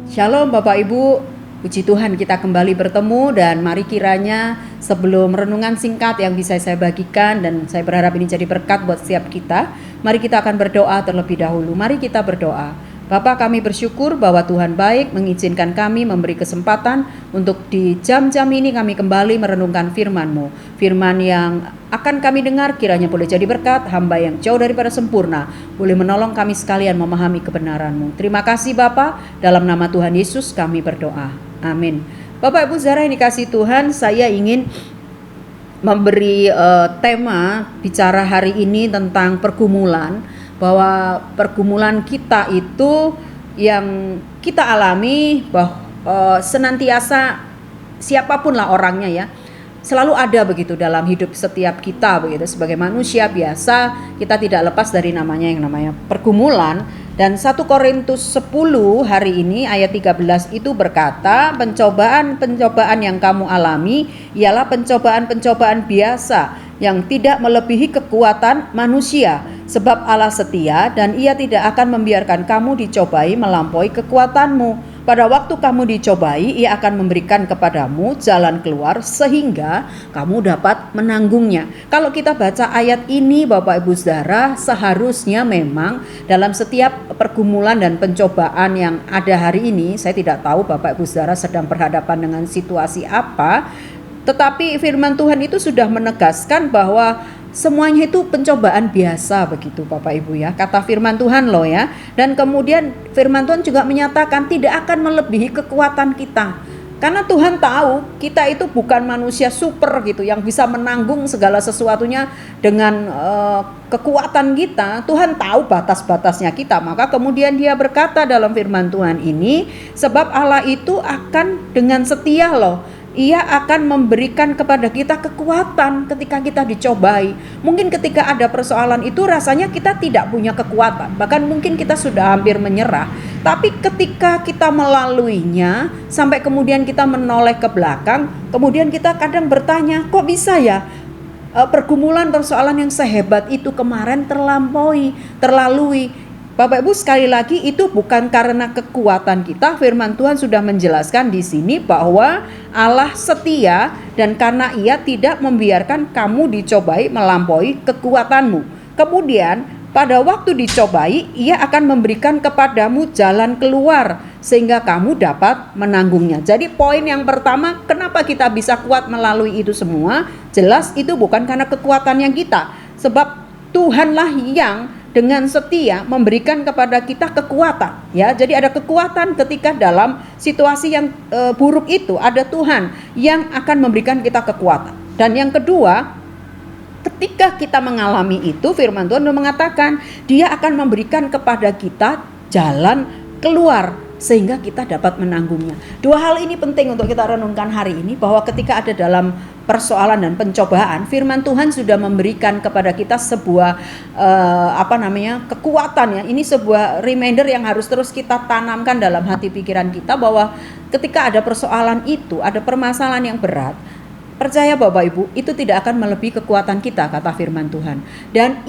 Shalom Bapak Ibu, puji Tuhan kita kembali bertemu dan mari kiranya sebelum renungan singkat yang bisa saya bagikan dan saya berharap ini jadi berkat buat setiap kita, mari kita akan berdoa terlebih dahulu. Mari kita berdoa. Bapa, kami bersyukur bahwa Tuhan baik mengizinkan kami memberi kesempatan untuk di jam-jam ini kami kembali merenungkan firman-Mu. Firman yang akan kami dengar kiranya boleh jadi berkat, hamba yang jauh daripada sempurna, boleh menolong kami sekalian memahami kebenaran-Mu. Terima kasih Bapa, dalam nama Tuhan Yesus kami berdoa. Amin. Bapak Ibu saudara yang dikasihi Tuhan, saya ingin memberi tema bicara hari ini tentang pergumulan, bahwa pergumulan kita itu yang kita alami bahwa senantiasa siapapun lah orangnya ya, selalu ada begitu dalam hidup setiap kita begitu. Sebagai manusia biasa kita tidak lepas dari yang namanya pergumulan. Dan 1 Korintus 10 hari ini ayat 13 itu berkata, pencobaan-pencobaan yang kamu alami ialah pencobaan-pencobaan biasa yang tidak melebihi kekuatan manusia. Sebab Allah setia dan Ia tidak akan membiarkan kamu dicobai melampaui kekuatanmu. Pada waktu kamu dicobai, Ia akan memberikan kepadamu jalan keluar sehingga kamu dapat menanggungnya. Kalau kita baca ayat ini Bapak Ibu Saudara, seharusnya memang dalam setiap pergumulan dan pencobaan yang ada hari ini, saya tidak tahu Bapak Ibu Saudara sedang berhadapan dengan situasi apa, tetapi firman Tuhan itu sudah menegaskan bahwa semuanya itu pencobaan biasa begitu Bapak Ibu ya. Kata firman Tuhan loh ya. Dan kemudian firman Tuhan juga menyatakan tidak akan melebihi kekuatan kita. Karena Tuhan tahu kita itu bukan manusia super gitu yang bisa menanggung segala sesuatunya dengan kekuatan kita. Tuhan tahu batas-batasnya kita. Maka kemudian Dia berkata dalam firman Tuhan ini, sebab Allah itu akan dengan setia loh. Ia akan memberikan kepada kita kekuatan ketika kita dicobai. Mungkin ketika ada persoalan itu rasanya kita tidak punya kekuatan, bahkan mungkin kita sudah hampir menyerah. Tapi ketika kita melaluinya sampai kemudian kita menoleh ke belakang, kemudian kita kadang bertanya, kok bisa ya pergumulan persoalan yang sehebat itu kemarin terlalui. Bapak Ibu, sekali lagi itu bukan karena kekuatan kita. Firman Tuhan sudah menjelaskan di sini bahwa Allah setia dan karena Ia tidak membiarkan kamu dicobai melampaui kekuatanmu. Kemudian pada waktu dicobai, Ia akan memberikan kepadamu jalan keluar sehingga kamu dapat menanggungnya. Jadi poin yang pertama, kenapa kita bisa kuat melalui itu semua? Jelas itu bukan karena kekuatan yang kita, sebab Tuhanlah yang dengan setia memberikan kepada kita kekuatan ya. Jadi ada kekuatan ketika dalam situasi yang buruk itu ada Tuhan yang akan memberikan kita kekuatan. Dan yang kedua, ketika kita mengalami itu firman Tuhan mengatakan Dia akan memberikan kepada kita jalan keluar sehingga kita dapat menanggungnya. Dua hal ini penting untuk kita renungkan hari ini, bahwa ketika ada dalam persoalan dan pencobaan, firman Tuhan sudah memberikan kepada kita sebuah kekuatan ya. Ini sebuah reminder yang harus terus kita tanamkan dalam hati pikiran kita, bahwa ketika ada persoalan itu, ada permasalahan yang berat, percaya Bapak Ibu, itu tidak akan melebihi kekuatan kita, kata firman Tuhan. Dan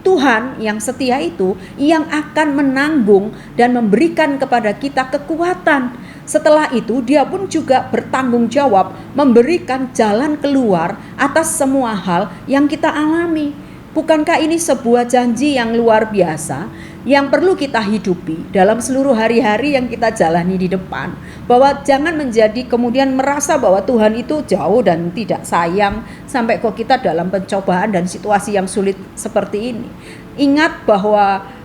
Tuhan yang setia itu yang akan menanggung dan memberikan kepada kita kekuatan. Setelah itu Dia pun juga bertanggung jawab memberikan jalan keluar atas semua hal yang kita alami. Bukankah ini sebuah janji yang luar biasa yang perlu kita hidupi dalam seluruh hari-hari yang kita jalani di depan? Bahwa jangan menjadi kemudian merasa bahwa Tuhan itu jauh dan tidak sayang sampai kok kita dalam pencobaan dan situasi yang sulit seperti ini. Ingat bahwa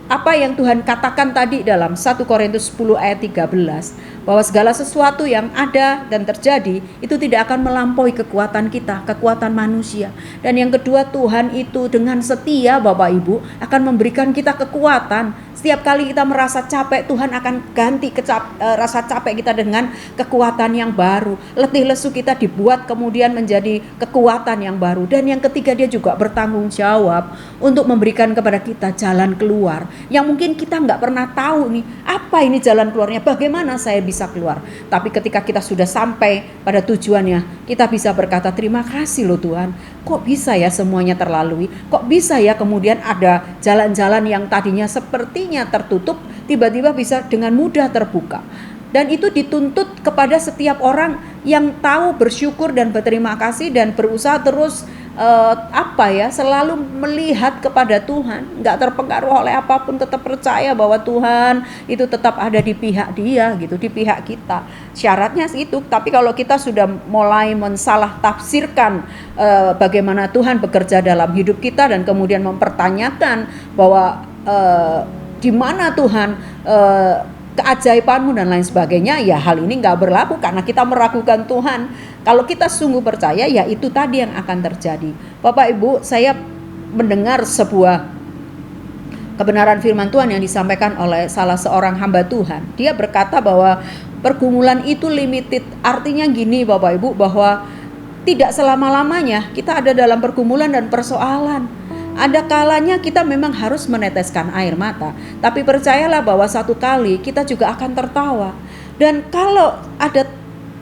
apa yang Tuhan katakan tadi dalam 1 Korintus 10 ayat 13, bahwa segala sesuatu yang ada dan terjadi itu tidak akan melampaui kekuatan kita, kekuatan manusia. Dan yang kedua, Tuhan itu dengan setia Bapak Ibu akan memberikan kita kekuatan. Setiap kali kita merasa capek, Tuhan akan ganti rasa capek kita dengan kekuatan yang baru. Letih lesu kita dibuat kemudian menjadi kekuatan yang baru. Dan yang ketiga, Dia juga bertanggung jawab untuk memberikan kepada kita jalan keluar. yang mungkin kita nggak pernah tahu nih, apa ini jalan keluarnya, bagaimana saya bisa keluar. Tapi ketika kita sudah sampai pada tujuannya, kita bisa berkata, terima kasih loh Tuhan, kok bisa ya semuanya terlalui, kok bisa ya kemudian ada jalan-jalan yang tadinya sepertinya tertutup, tiba-tiba bisa dengan mudah terbuka. Dan itu dituntut kepada setiap orang yang tahu bersyukur dan berterima kasih dan berusaha terus selalu melihat kepada Tuhan, nggak terpengaruh oleh apapun, tetap percaya bahwa Tuhan itu tetap ada di pihak dia gitu, di pihak kita. Syaratnya itu. Tapi kalau kita sudah mulai mensalah tafsirkan bagaimana Tuhan bekerja dalam hidup kita dan kemudian mempertanyakan bahwa di mana Tuhan keajaibanmu dan lain sebagainya, ya hal ini nggak berlaku karena kita meragukan Tuhan. Kalau kita sungguh percaya, ya itu tadi yang akan terjadi. Bapak Ibu, saya mendengar sebuah kebenaran firman Tuhan yang disampaikan oleh salah seorang hamba Tuhan. Dia berkata bahwa pergumulan itu limited. Artinya gini Bapak Ibu, bahwa tidak selama-lamanya kita ada dalam pergumulan dan persoalan. Ada kalanya kita memang harus meneteskan air mata, tapi percayalah bahwa satu kali kita juga akan tertawa. Dan kalau ada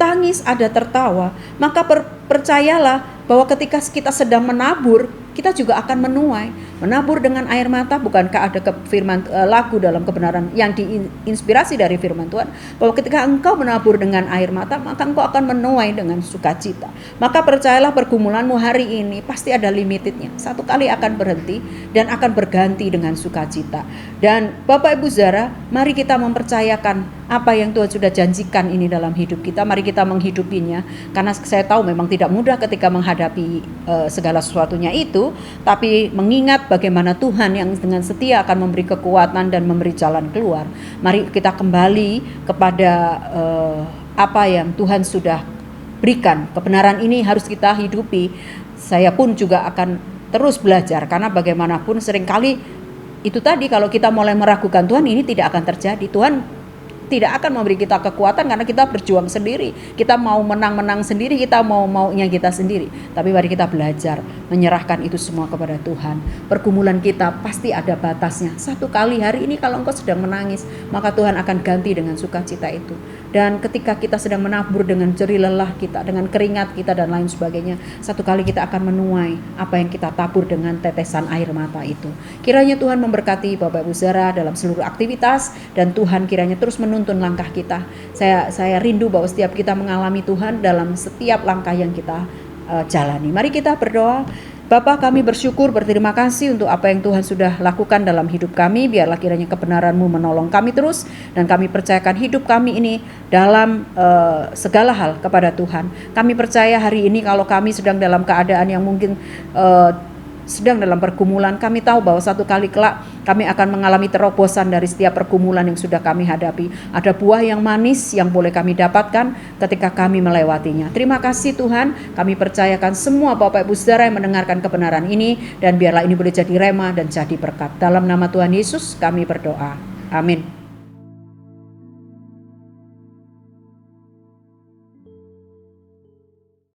tangis, ada tertawa, maka percayalah bahwa ketika kita sedang menabur, kita juga akan menuai. Menabur dengan air mata, bukankah ada firman lagu dalam kebenaran yang diinspirasi dari firman Tuhan, bahwa ketika engkau menabur dengan air mata, maka engkau akan menuai dengan sukacita. Maka percayalah pergumulanmu hari ini pasti ada limitednya. Satu kali akan berhenti dan akan berganti dengan sukacita. Dan Bapak Ibu Saudara, mari kita mempercayakan apa yang Tuhan sudah janjikan ini dalam hidup kita. Mari kita menghidupinya, karena saya tahu memang tidak mudah ketika menghadapi segala sesuatunya itu, tapi mengingat bagaimana Tuhan yang dengan setia akan memberi kekuatan dan memberi jalan keluar. Mari kita kembali kepada apa yang Tuhan sudah berikan. Kebenaran ini harus kita hidupi. Saya pun juga akan terus belajar, karena bagaimanapun seringkali itu tadi, kalau kita mulai meragukan Tuhan, ini tidak akan terjadi. Tuhan tidak akan memberi kita kekuatan karena kita berjuang sendiri. Kita mau menang-menang sendiri, kita maunya kita sendiri. Tapi mari kita belajar menyerahkan itu semua kepada Tuhan. Pergumulan kita pasti ada batasnya. Satu kali hari ini kalau engkau sedang menangis, maka Tuhan akan ganti dengan sukacita itu. Dan ketika kita sedang menabur dengan jerih lelah kita, dengan keringat kita dan lain sebagainya, satu kali kita akan menuai apa yang kita tabur dengan tetesan air mata itu. Kiranya Tuhan memberkati Bapak Ibu Saudara dalam seluruh aktivitas, dan Tuhan kiranya terus menuntun langkah kita. Saya rindu bahwa setiap kita mengalami Tuhan dalam setiap langkah yang kita jalani. Mari kita berdoa. Bapa, kami bersyukur, berterima kasih untuk apa yang Tuhan sudah lakukan dalam hidup kami. Biarlah kiranya kebenaran-Mu menolong kami terus, dan kami percayakan hidup kami ini dalam segala hal kepada Tuhan. Kami percaya hari ini kalau kami sedang dalam keadaan yang mungkin sedang dalam pergumulan, kami tahu bahwa satu kali kelak kami akan mengalami terobosan dari setiap pergumulan yang sudah kami hadapi. Ada buah yang manis yang boleh kami dapatkan ketika kami melewatinya. Terima kasih Tuhan, kami percayakan semua Bapak Ibu Saudara yang mendengarkan kebenaran ini, dan biarlah ini boleh jadi rema dan jadi berkat. Dalam nama Tuhan Yesus kami berdoa. Amin.